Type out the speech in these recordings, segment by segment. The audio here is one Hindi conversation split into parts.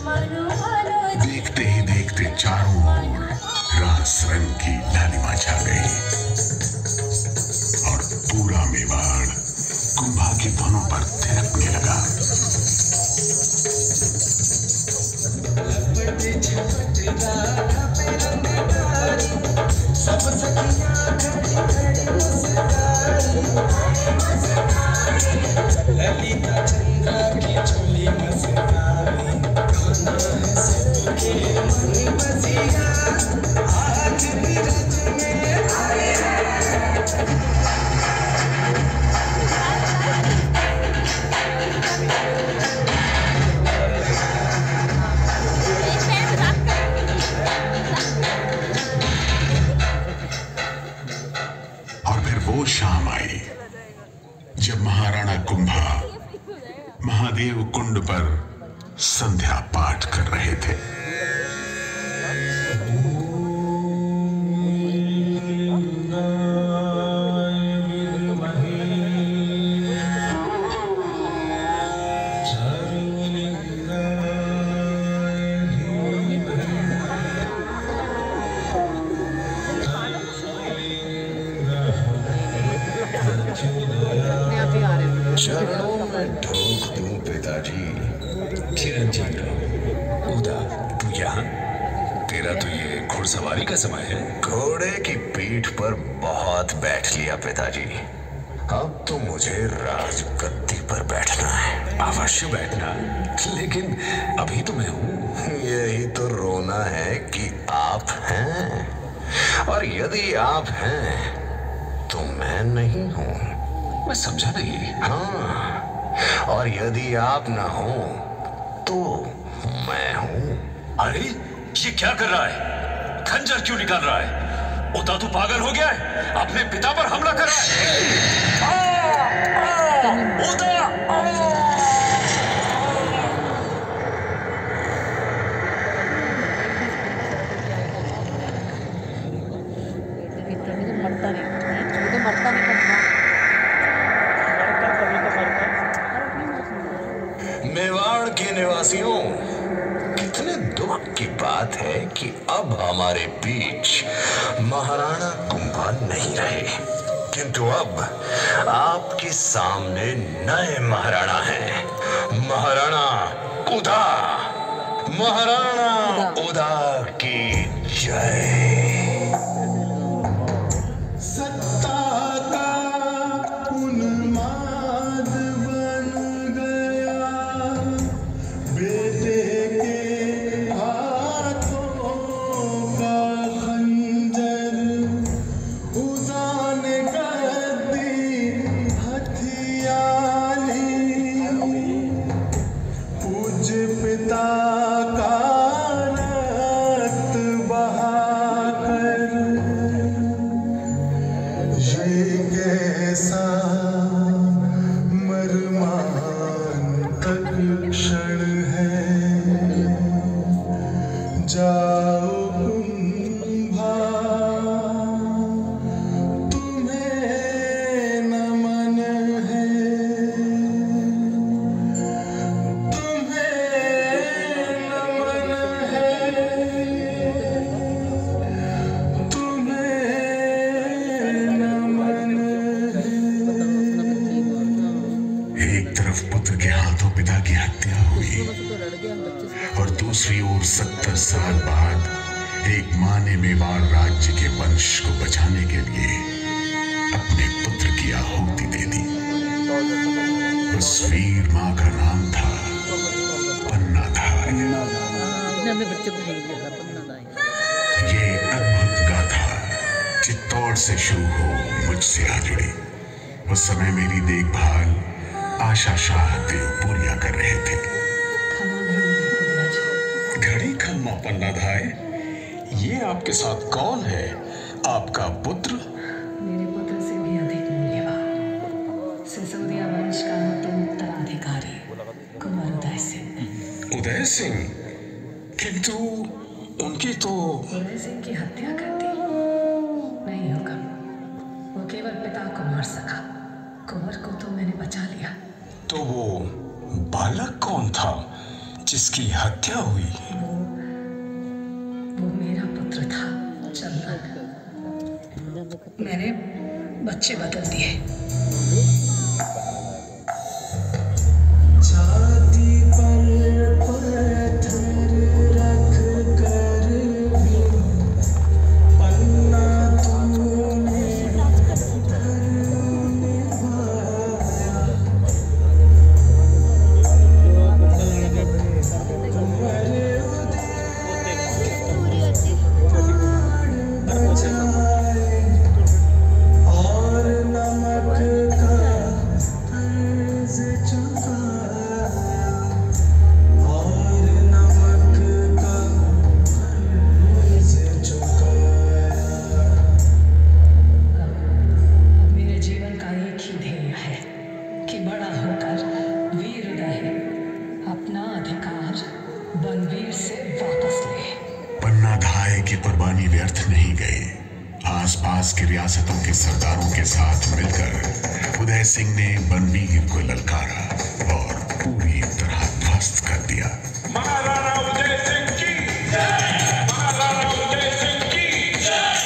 देखते ही देखते चारों ओर रास रंग की लालिमा छा गई और पूरा मेवाड़ कुंभा की धुनों पर थिरकने लगा। सब ललिता चंद्रा की चोली मस्तानी गाना है सबके मन बसिया आज बीरज में आए। और फिर वो शाम आई जब महाराणा कुंभा महादेव कुंड पर संध्या पाठ कर रहे थे। चरणों में ठोक दूं पिताजी। चिरंजीवी रहो। उदा, तू यहाँ? तेरा तो ये घुड़सवारी का समय है। घोड़े की पीठ पर बहुत बैठ लिया पिताजी, अब तो मुझे राजगद्दी पर बैठना है। अवश्य बैठना, लेकिन अभी तो मैं हूँ। यही तो रोना है कि आप हैं, और यदि आप हैं तो मैं नहीं हूँ। मैं समझा नहीं। हाँ, और यदि आप ना हो तो मैं हूँ। अरे ये क्या कर रहा है? खंजर क्यों निकाल रहा है? उदा तू पागल हो गया है? अपने पिता पर हमला कर रहा है। उदा! मेवाड़ के निवासियों, कितने दुख की बात है कि अब हमारे बीच महाराणा कुंभा नहीं रहे, किंतु अब आपके सामने नए महाराणा हैं। महाराणा उदा, महाराणा उदा की जय। दूसरी ओर 70 साल बाद एक मां ने मेवाड़ राज्य के वंश को बचाने के लिए अपने पुत्र की आहुति दे दी। उस वीर मां का नाम था पन्नाधाय। ये अद्भुत गाथा चित्तौड़ से शुरू हो मुझसे आ जुड़ी। उस समय मेरी देखभाल आशा शाह देवपुरिया कर रहे थे। घड़ी खम्मा पन्नाधाय, ये आपके साथ कौन है? आपका पुत्र? मेरे पुत्र से भी अधिक मूल्यवान सिसोदिया वंश का नूतन उत्तराधिकारी कुंवर उदय सिंह। उदय सिंह? किंतु उनकी तो उदय सिंह की हत्या कर दी। नहीं हुक्म, वो केवल पिता को मार सका। कुंवर को तो मैंने बचा लिया। तो वो बालक कौन था जिसकी हत्या हुई, वो मेरा पुत्र था चंदन। मैंने बच्चे बदल दिए। छाती पर पत्थर रख कर भी पन्ना तूने धर्म निभाया। तुम्हारे उदेश बचाए और नमक का फर्ज चुकाया, और नमक का फर्ज चुकाया। अब मेरे जीवन का एक ही ध्येय है कि बड़ा होकर वीर उदय अपना अधिकार बनवीर से वापस ले। पन्ना धाय की कुर्बानी व्यर्थ नहीं गई। आसपास की रियासतों के सरदारों के साथ मिलकर उदय सिंह ने बनवीर को ललकारा और पूरी तरह ध्वस्त कर दिया। महाराणा उदय सिंह की जय! महाराणा उदय सिंह की जय!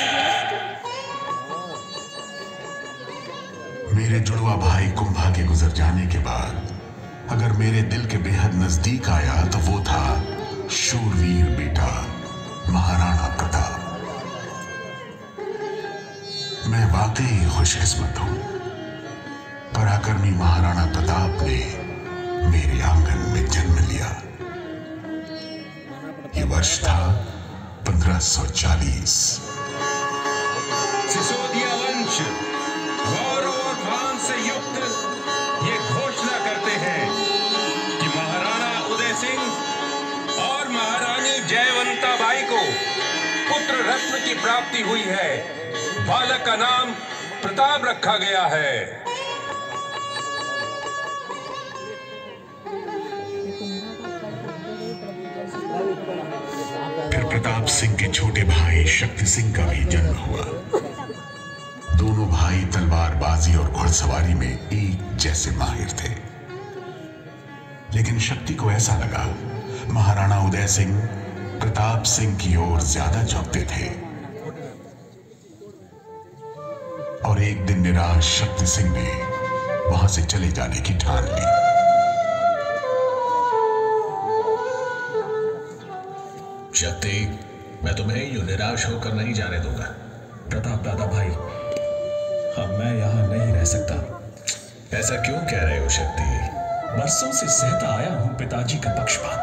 मेरे जुड़वा भाई कुंभा के गुजर जाने के बाद अगर मेरे दिल के बेहद नजदीक आया तो वो था शूरवीर बेटा महाराणा प्रताप। मैं वाकई खुशकिस्मत हूं। पराक्रमी महाराणा प्रताप ने मेरे आंगन में जन्म लिया। ये वर्ष था 1540। सिसोदिया वंश गौरव और मान से युक्त ये घोषणा करते हैं कि महाराणा उदय सिंह और महारानी जयवंता बाई को पुत्र रत्न की प्राप्ति हुई है। बालक का नाम प्रताप रखा गया है। फिर प्रताप सिंह के छोटे भाई शक्ति सिंह का भी जन्म हुआ। दोनों भाई तलवारबाजी और घुड़सवारी में एक जैसे माहिर थे। लेकिन शक्ति को ऐसा लगा महाराणा उदय सिंह प्रताप सिंह की ओर ज्यादा झुकते थे और एक दिन निराश शक्ति सिंह ने वहां से चले जाने की ठान ली। शक्ति, मैं तुम्हें यूं निराश होकर नहीं जाने दूंगा। प्रताप दादा भाई, अब मैं यहाँ नहीं रह सकता। ऐसा क्यों कह रहे हो शक्ति? बरसों से सहता आया हूँ पिताजी का पक्षपात,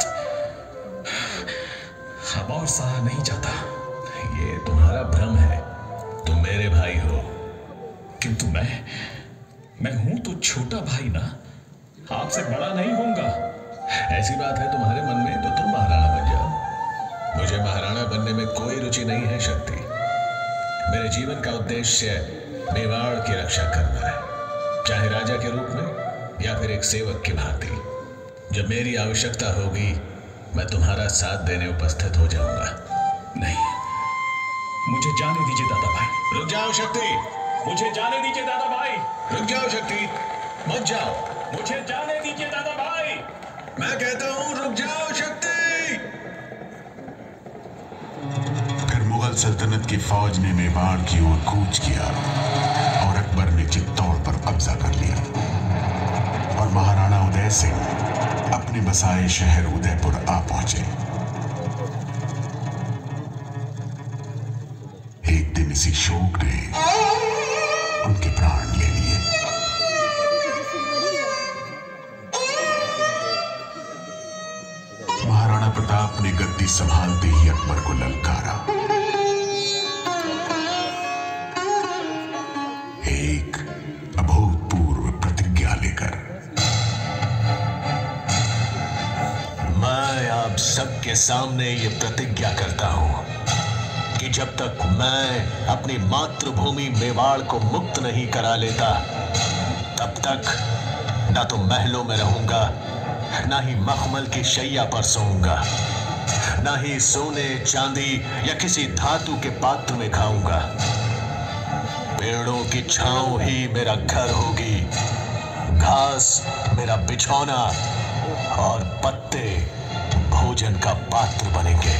अब और सहा नहीं जाता। ये तुम्हारा भ्रम है। तुम मेरे भाई हो। किंतु मैं हूं तो छोटा भाई ना, आपसे बड़ा नहीं होऊंगा। ऐसी बात है तुम्हारे मन में तो तुम महाराणा बन जाओ। मुझे महाराणा बनने में कोई रुचि नहीं है शक्ति। मेरे जीवन का उद्देश्य मेवाड़ की रक्षा करना है, चाहे राजा के रूप में या फिर एक सेवक की भांति। जब मेरी आवश्यकता होगी मैं तुम्हारा साथ देने उपस्थित हो जाऊंगा। नहीं, मुझे जाने दीजिए दादा भाई। रुक जाओ शक्ति, मुझे जाने दीजिए दादा भाई। रुक जाओ शक्ति, मत जाओ। मुझे जाने दीजिए दादा भाई। मैं कहता हूं रुक जाओ शक्ति। फिर मुगल सल्तनत की फौज ने मेवाड़ की ओर कूच किया और अकबर ने चित्तौड़ पर कब्जा कर लिया और महाराणा उदय सिंह अपने बसाए शहर उदयपुर आ पहुंचे। एक दिन इसी शोक ने उनके प्राण ले लिए। महाराणा प्रताप ने गद्दी संभालते ही अकबर को ललकारा। एक अभूतपूर्व प्रतिज्ञा लेकर। मैं आप सबके सामने ये प्रतिज्ञा करता हूं कि जब तक मैं अपनी मातृभूमि मेवाड़ को मुक्त नहीं करा लेता तब तक न तो महलों में रहूंगा, न ही मखमल की शैया पर सोऊंगा, न ही सोने चांदी या किसी धातु के पात्र में खाऊंगा। पेड़ों की छांव ही मेरा घर होगी, घास मेरा बिछौना और पत्ते भोजन का पात्र बनेंगे।